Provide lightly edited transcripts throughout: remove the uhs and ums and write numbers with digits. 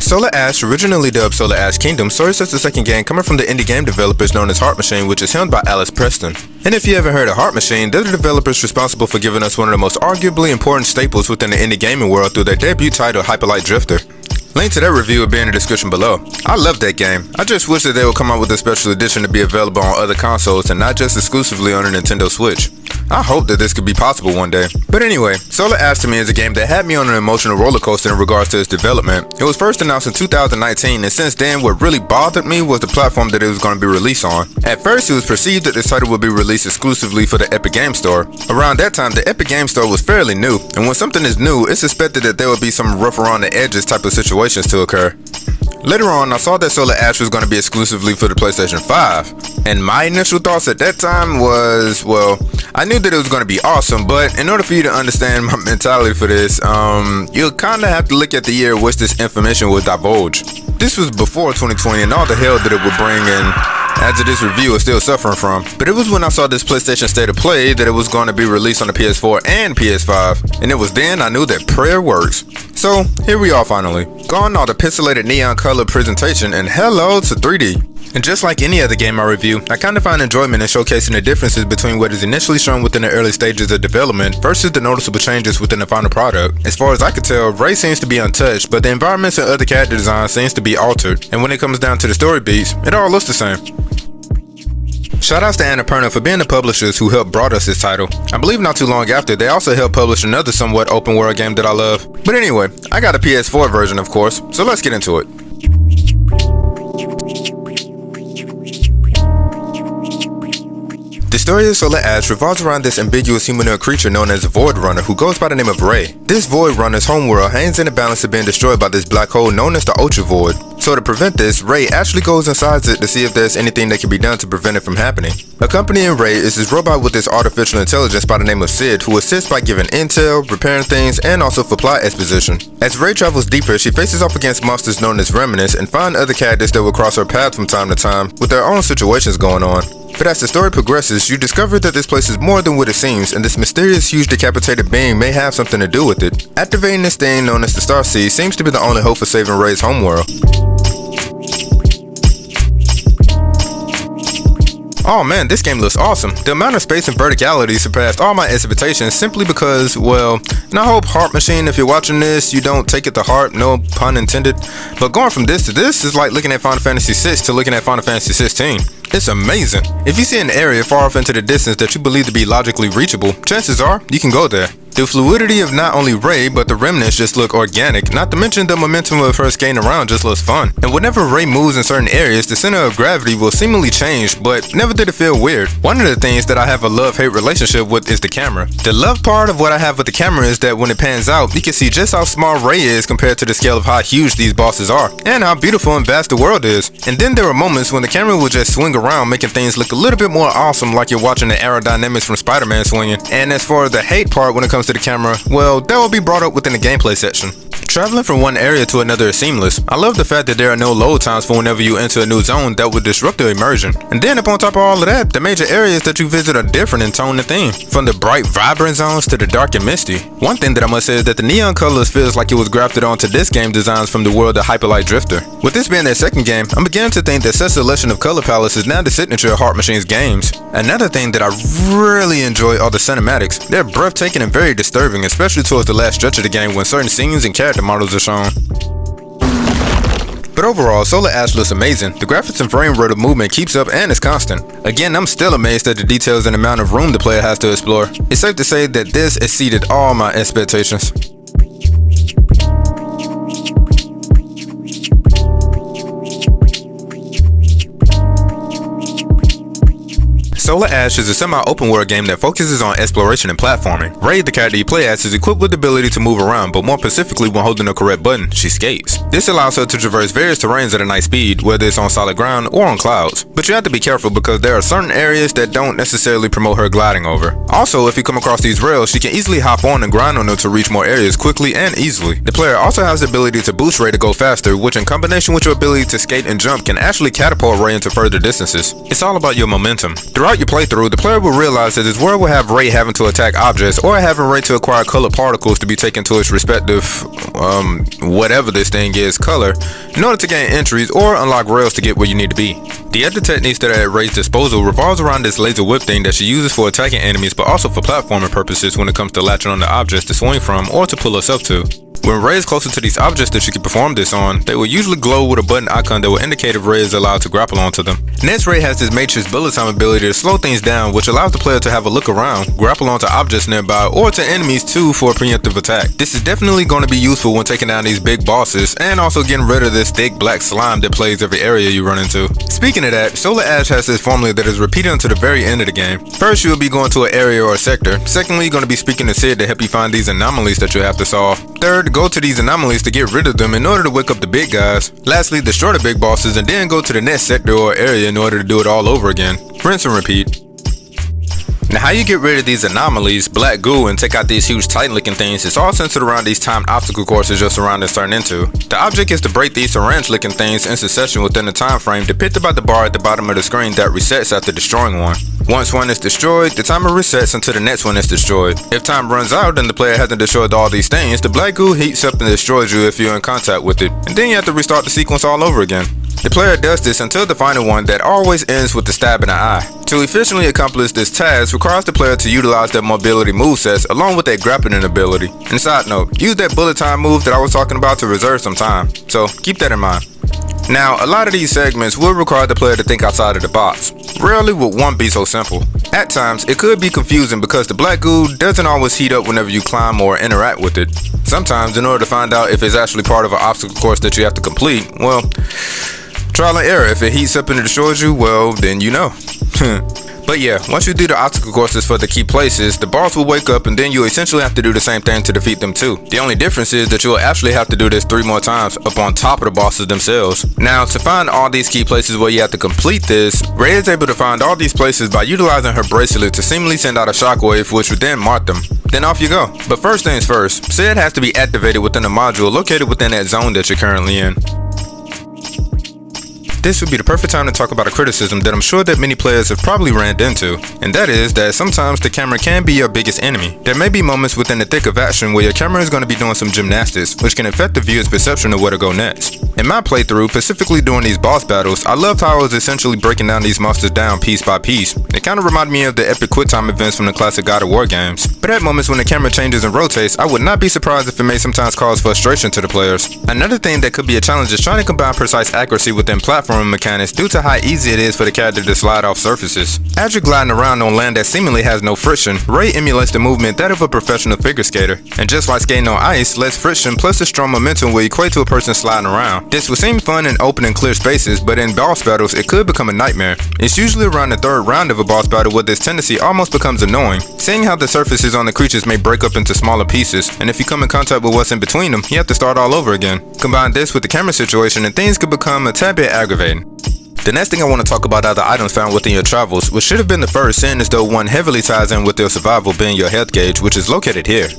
Solar Ash, originally dubbed Solar Ash Kingdom, serves as the second game coming from the indie game developers known as Heart Machine, which is helmed by Alice Preston. And if you haven't heard of Heart Machine, they're the developers responsible for giving us one of the most arguably important staples within the indie gaming world through their debut title, Hyperlight Drifter. Link to that review will be in the description below. I love that game. I just wish that they would come out with a special edition to be available on other consoles and not just exclusively on a Nintendo Switch. I hope that this could be possible one day. But anyway, Solar Ash to me is a game that had me on an emotional roller coaster in regards to its development. It was first announced in 2019, and since then what really bothered me was the platform that it was going to be released on. At first it was perceived that this title would be released exclusively for the Epic Game Store. Around that time the Epic Game Store was fairly new, and when something is new, it's expected that there would be some rough around the edges type of situations to occur. Later on, I saw that Solar Ash was going to be exclusively for the PlayStation 5, and my initial thoughts at that time was, well, I knew that it was going to be awesome, but in order for you to understand my mentality for this, you'll kind of have to look at the year in which this information was divulged. This was before 2020 and all the hell that it would bring, and as of this review is still suffering from. But it was when I saw this PlayStation State of Play that it was going to be released on the PS4 and PS5, and it was then I knew that prayer works. So here we are finally. Gone all the pixelated neon color presentation, and hello to 3D. And just like any other game I review, I kind of find enjoyment in showcasing the differences between what is initially shown within the early stages of development versus the noticeable changes within the final product. As far as I could tell, Ray seems to be untouched, but the environments and other character design seems to be altered, and when it comes down to the story beats, it all looks the same. Shoutouts to Annapurna for being the publishers who helped brought us this title. I believe not too long after, they also helped publish another somewhat open world game that I love. But anyway, I got a PS4 version of course, so let's get into it. The story of Solar Ash revolves around this ambiguous humanoid creature known as a Void Runner who goes by the name of Ray. This Void Runner's homeworld hangs in the balance of being destroyed by this black hole known as the Ultra Void. So to prevent this, Ray actually goes inside it to see if there's anything that can be done to prevent it from happening. Accompanying Ray is this robot with this artificial intelligence by the name of Sid, who assists by giving intel, repairing things, and also for plot exposition. As Ray travels deeper, she faces off against monsters known as remnants and find other characters that will cross her path from time to time with their own situations going on. But as the story progresses, you discover that this place is more than what it seems, and this mysterious huge decapitated being may have something to do with it. Activating this thing known as the Star Seed seems to be the only hope for saving Ray's homeworld. Oh man, this game looks awesome. The amount of space and verticality surpassed all my expectations simply because, well, and I hope Heart Machine, if you're watching this, you don't take it to heart, no pun intended. But going from this to this is like looking at Final Fantasy VI to looking at Final Fantasy 16. It's amazing. If you see an area far off into the distance that you believe to be logically reachable, chances are you can go there. The fluidity of not only Ray, but the remnants just look organic, not to mention the momentum of her skating around just looks fun. And whenever Ray moves in certain areas, the center of gravity will seemingly change, but never did it feel weird. One of the things that I have a love-hate relationship with is the camera. The love part of what I have with the camera is that when it pans out, you can see just how small Ray is compared to the scale of how huge these bosses are, and how beautiful and vast the world is. And then there are moments when the camera will just swing around, making things look a little bit more awesome, like you're watching the aerodynamics from Spider-Man swinging. And as far as the hate part when it comes to the camera, well, that will be brought up within the gameplay section. Traveling from one area to another is seamless. I love the fact that there are no load times for whenever you enter a new zone that would disrupt the immersion. And then up on top of all of that, the major areas that you visit are different in tone and theme, from the bright vibrant zones to the dark and misty. One thing that I must say is that the neon colors feels like it was grafted onto this game designs from the world of Hyperlight Drifter. With this being their second game, I'm beginning to think that such selection of color palettes is now the signature of Heart Machine's games. Another thing that I really enjoy are the cinematics. They're breathtaking and very disturbing, especially towards the last stretch of the game when certain scenes and character models are shown. But overall, Solar Ash looks amazing. The graphics and frame rate of movement keeps up and is constant. Again, I'm still amazed at the details and amount of room the player has to explore. It's safe to say that this exceeded all my expectations. Solar Ash is a semi-open world game that focuses on exploration and platforming. Ray, the character you play as, is equipped with the ability to move around, but more specifically when holding the correct button, she skates. This allows her to traverse various terrains at a nice speed, whether it's on solid ground or on clouds. But you have to be careful because there are certain areas that don't necessarily promote her gliding over. Also, if you come across these rails, she can easily hop on and grind on them to reach more areas quickly and easily. The player also has the ability to boost Ray to go faster, which in combination with your ability to skate and jump can actually catapult Ray into further distances. It's all about your momentum. Throughout Throughout your playthrough, the player will realize that this world will have rate having to attack objects or having rate to acquire colored particles to be taken to its respective, whatever this thing is, color, in order to gain entries or unlock rails to get where you need to be. The other techniques that are at Ray's disposal revolves around this laser whip thing that she uses for attacking enemies, but also for platforming purposes when it comes to latching on to objects to swing from or to pull herself to. When Ray is closer to these objects that you can perform this on, they will usually glow with a button icon that will indicate if Ray is allowed to grapple onto them. Next, Ray has this matrix bullet time ability to slow things down, which allows the player to have a look around, grapple onto objects nearby, or to enemies too for a preemptive attack. This is definitely going to be useful when taking down these big bosses, and also getting rid of this thick black slime that plagues every area you run into. Speaking of that, solarash has this formula that is repeated until the very end of the game. First, you'll be going to an area or a sector. Secondly, you're going to be speaking to Sid to help you find these anomalies that you have to solve. Third, go to these anomalies to get rid of them in order to wake up the big guys. Lastly, destroy the big bosses and then go to the next sector or area in order to do it all over again. Rinse and repeat. Now, how you get rid of these anomalies, black goo, and take out these huge titan looking things is all centered around these timed obstacle courses your surroundings turn into. The object is to break these syringe looking things in succession within the time frame depicted by the bar at the bottom of the screen that resets after destroying one. Once one is destroyed, the timer resets until the next one is destroyed. If time runs out and the player hasn't destroyed all these things, the black goo heats up and destroys you if you're in contact with it, and then you have to restart the sequence all over again. The player does this until the final one that always ends with the stab in the eye. To efficiently accomplish this task requires the player to utilize their mobility movesets along with their grappling ability. And side note, use that bullet time move that I was talking about to reserve some time, so keep that in mind. Now, a lot of these segments will require the player to think outside of the box. Rarely would one be so simple. At times, it could be confusing because the black goo doesn't always heat up whenever you climb or interact with it. Sometimes, in order to find out if it's actually part of an obstacle course that you have to complete, well, trial and error. If it heats up and it destroys you, well, then you know. But yeah, once you do the obstacle courses for the key places, the boss will wake up and then you essentially have to do the same thing to defeat them too. The only difference is that you'll actually have to do this 3 more times up on top of the bosses themselves. Now, to find all these key places where you have to complete this, Ray is able to find all these places by utilizing her bracelet to seemingly send out a shockwave which would then mark them. Then off you go. But first things first, Sid has to be activated within a module located within that zone that you're currently in. This would be the perfect time to talk about a criticism that I'm sure that many players have probably ran into, and that is that sometimes the camera can be your biggest enemy. There may be moments within the thick of action where your camera is going to be doing some gymnastics, which can affect the viewer's perception of where to go next. In my playthrough, specifically during these boss battles, I loved how I was essentially breaking down these monsters down piece by piece. It kind of reminded me of the epic quick time events from the classic God of War games. But at moments when the camera changes and rotates, I would not be surprised if it may sometimes cause frustration to the players. Another thing that could be a challenge is trying to combine precise accuracy within platforming mechanics due to how easy it is for the character to slide off surfaces. As you're gliding around on land that seemingly has no friction, Ray emulates the movement that of a professional figure skater. And just like skating on ice, less friction plus a strong momentum will equate to a person sliding around. This will seem fun in open and clear spaces, but in boss battles it could become a nightmare. It's usually around the 3rd round of a boss battle where this tendency almost becomes annoying. Seeing how the surfaces on the creatures may break up into smaller pieces, and if you come in contact with what's in between them, you have to start all over again. Combine this with the camera situation and things could become a tad bit aggravating. The next thing I want to talk about are the items found within your travels, which should have been the first, seeing as though one heavily ties in with your survival being your health gauge, which is located here.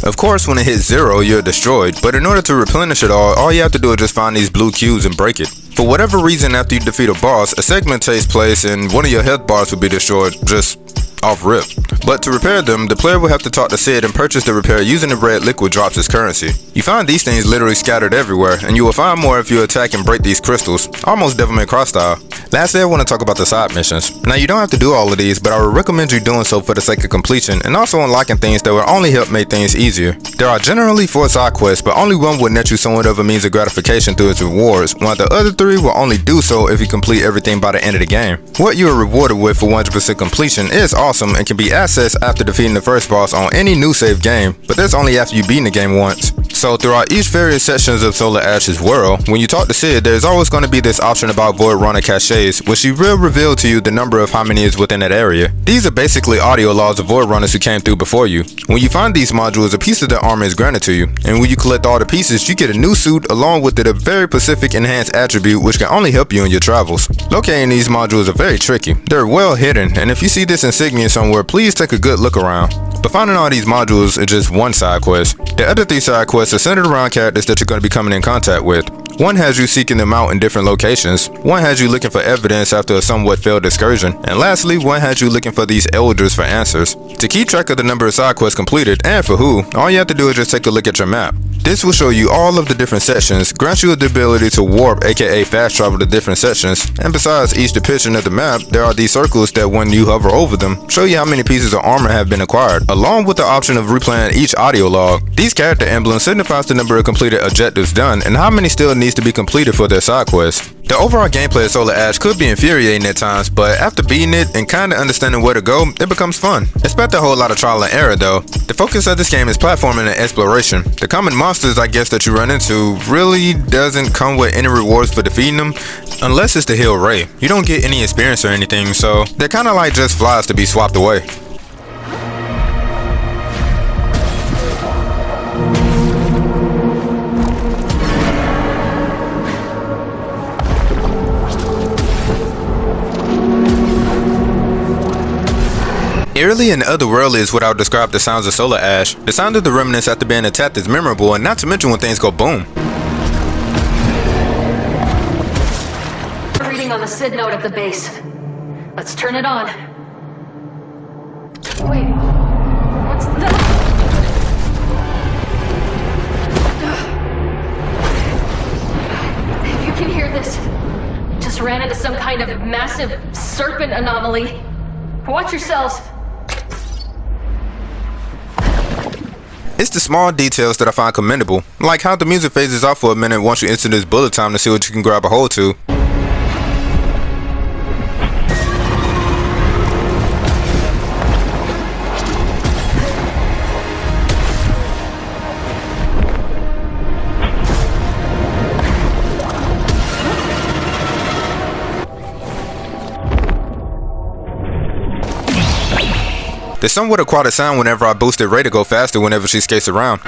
Of course, when it hits 0, you're destroyed, but in order to replenish it all you have to do is just find these blue cubes and break it. For whatever reason, after you defeat a boss, a segment takes place and one of your health bars will be destroyed, just off rip. But to repair them, the player will have to talk to Sid and purchase the repair using the red liquid drops as currency. You find these things literally scattered everywhere, and you will find more if you attack and break these crystals, almost Devil May Cry style. Lastly, I want to talk about the side missions. Now, you don't have to do all of these, but I would recommend you doing so for the sake of completion, and also unlocking things that will only help make things easier. There are generally 4 side quests, but only one will net you somewhat of a means of gratification through its rewards, while the other 3 will only do so if you complete everything by the end of the game. What you are rewarded with for 100% completion is awesome and can be accessed after defeating the first boss on any new save game, but that's only after you've beaten the game once. So throughout each various sections of Solarash's world, when you talk to Sid, there's always going to be this option about Void Runner caches, which she will reveal to you the number of how many is within that area. These are basically audio logs of Void Runners who came through before you. When you find these modules, a piece of the armor is granted to you, and when you collect all the pieces, you get a new suit along with it a very specific enhanced attribute which can only help you in your travels. Locating these modules are very tricky. They're well hidden, and if you see this insignia somewhere, please take a good look around. But finding all these modules is just one side quest. The other 3 side quests are centered around characters that you're going to be coming in contact with. One has you seeking them out in different locations, one has you looking for evidence after a somewhat failed excursion, and lastly, one has you looking for these elders for answers. To keep track of the number of side quests completed, and for who, all you have to do is just take a look at your map. This will show you all of the different sections, grant you the ability to warp aka fast travel to different sections, and besides each depiction of the map, there are these circles that when you hover over them, show you how many pieces of armor have been acquired, along with the option of replaying each audio log. These character emblems signifies the number of completed objectives done and how many still needs to be completed for their side quests. The overall gameplay of Solar Ash could be infuriating at times, but after beating it and kinda understanding where to go, it becomes fun. Expect a whole lot of trial and error though. The focus of this game is platforming and exploration. The common monsters I guess that you run into really doesn't come with any rewards for defeating them, unless it's the Hill Ray. You don't get any experience or anything, so they're kinda like just flies to be swapped away. Eerily and otherworldly is what I would describe the sounds of Solar Ash. The sound of the remnants after being attacked is memorable, and not to mention when things go boom. Reading on the SID node at the base. Let's turn it on. Wait, what's that? If you can hear this, just ran into some kind of massive serpent anomaly. Watch yourselves. It's the small details that I find commendable, like how the music phases off for a minute once you enter this bullet time to see what you can grab a hold to. There's somewhat aquatic sound whenever I boosted Ray to go faster whenever she skates around.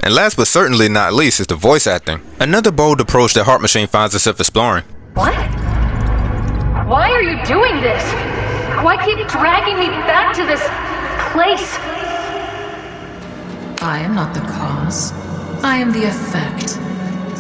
And last but certainly not least is the voice acting. Another bold approach that Heart Machine finds itself exploring. What? Why are you doing this? Why keep dragging me back to this place? I am not the cause. I am the effect.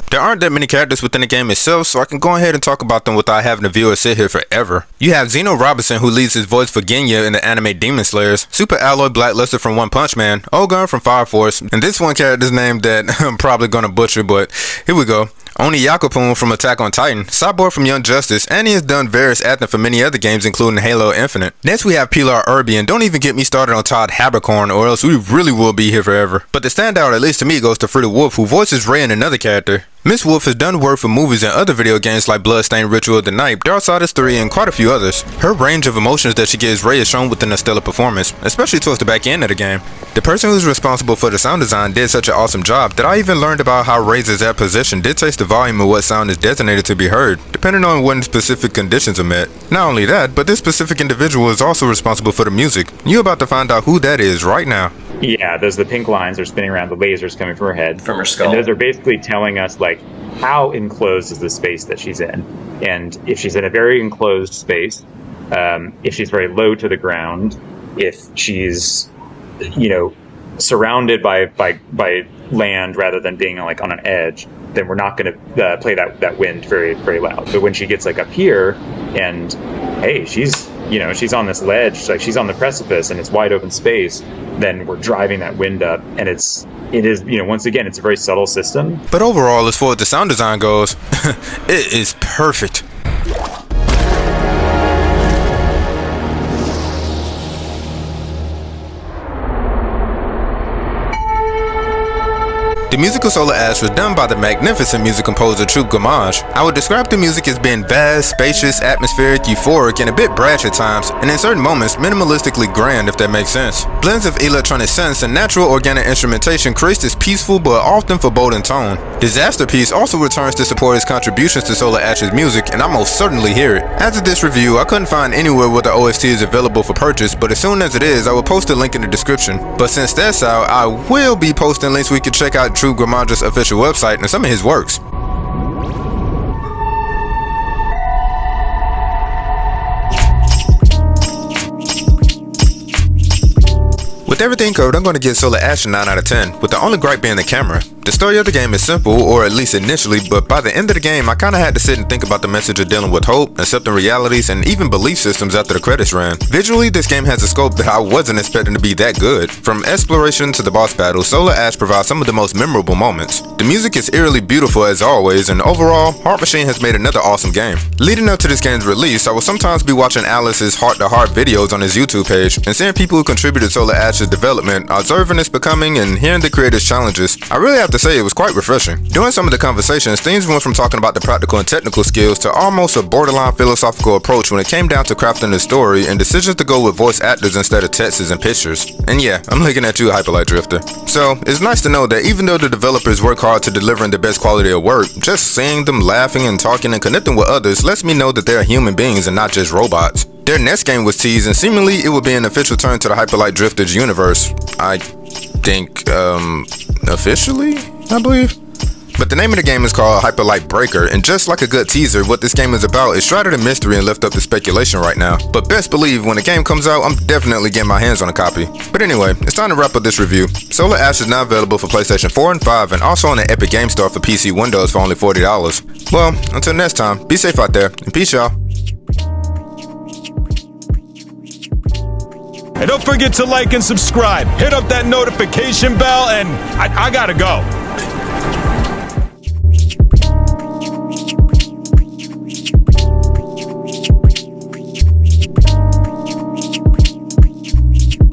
There aren't that many characters within the game itself, so I can go ahead and talk about them without having the viewer sit here forever. You have Zeno Robinson, who leads his voice for Genya in the anime Demon Slayers, Super Alloy Blackluster from One Punch Man, Ogun from Fire Force, and this one character's name that I'm probably gonna butcher, but here we go. Oni Yakupun from Attack on Titan, Cyborg from Young Justice, and he has done various acting for many other games including Halo Infinite. Next we have Pilar Irby, and don't even get me started on Todd Habercorn or else we really will be here forever. But the standout, at least to me, goes to Frida Wolf, who voices Ray in another character. Miss Wolf has done work for movies and other video games like Bloodstained Ritual of the Night, Darksiders 3, and quite a few others. Her range of emotions that she gives Ray is shown within a stellar performance, especially towards the back end of the game. The person who's responsible for the sound design did such an awesome job that I even learned about how Ray's exact position dictates the volume of what sound is designated to be heard, depending on when specific conditions are met. Not only that, but this specific individual is also responsible for the music. You're about to find out who that is right now. Yeah, those are the pink lines are spinning around, the lasers coming from her head. From her skull. And those are basically telling us, like, how enclosed is the space that she's in. And if she's in a very enclosed space, if she's very low to the ground, if she's, you know, surrounded by land rather than being like on an edge, then we're not going to play that wind very, very loud. But when she gets like up here and, hey, she's on this ledge, like she's on the precipice and it's wide open space, then we're driving that wind up, and it is, you know, once again, it's a very subtle system. But overall, as far as the sound design goes, it is perfect. The music of Solar Ash was done by the magnificent music composer Troupe Gammage. I would describe the music as being vast, spacious, atmospheric, euphoric, and a bit brash at times, and in certain moments, minimalistically grand, if that makes sense. Blends of electronic synths and natural organic instrumentation creates this peaceful but often foreboding tone. Disaster Piece also returns to support his contributions to Solar Ash's music, and I most certainly hear it. After this review, I couldn't find anywhere where the OST is available for purchase, but as soon as it is, I will post a link in the description. But since that's out, I will be posting links where you can check out Troupe Gammage's official website and some of his works. With everything covered, I'm going to give Solar Ash a 9 out of 10, with the only gripe being the camera. The story of the game is simple, or at least initially, but by the end of the game I kinda had to sit and think about the message of dealing with hope, accepting realities, and even belief systems after the credits ran. Visually, this game has a scope that I wasn't expecting to be that good. From exploration to the boss battle, solarash provides some of the most memorable moments. The music is eerily beautiful as always, and overall, Heart Machine has made another awesome game. Leading up to this game's release, I will sometimes be watching Alice's heart-to-heart videos on his YouTube page, and seeing people who contributed to Solarash's development, observing its becoming, and hearing the creators' challenges. I really have to say it was quite refreshing. During some of the conversations, themes went from talking about the practical and technical skills to almost a borderline philosophical approach when it came down to crafting the story and decisions to go with voice actors instead of texts and pictures. And yeah, I'm looking at you, Hyperlight Drifter. So, it's nice to know that even though the developers work hard to delivering the best quality of work, just seeing them laughing and talking and connecting with others lets me know that they are human beings and not just robots. Their next game was teased, and seemingly it would be an official turn to the Hyperlight Drifter's universe. I think, officially, I believe? But the name of the game is called Hyperlight Breaker, and just like a good teaser, what this game is about is shrouded in mystery and left up to speculation right now. But best believe, when the game comes out, I'm definitely getting my hands on a copy. But anyway, it's time to wrap up this review. Solarash is now available for PlayStation 4 and 5, and also on the Epic Game Store for PC Windows for only $40. Well, until next time, be safe out there, and peace y'all. And don't forget to like and subscribe. Hit up that notification bell, and I gotta go.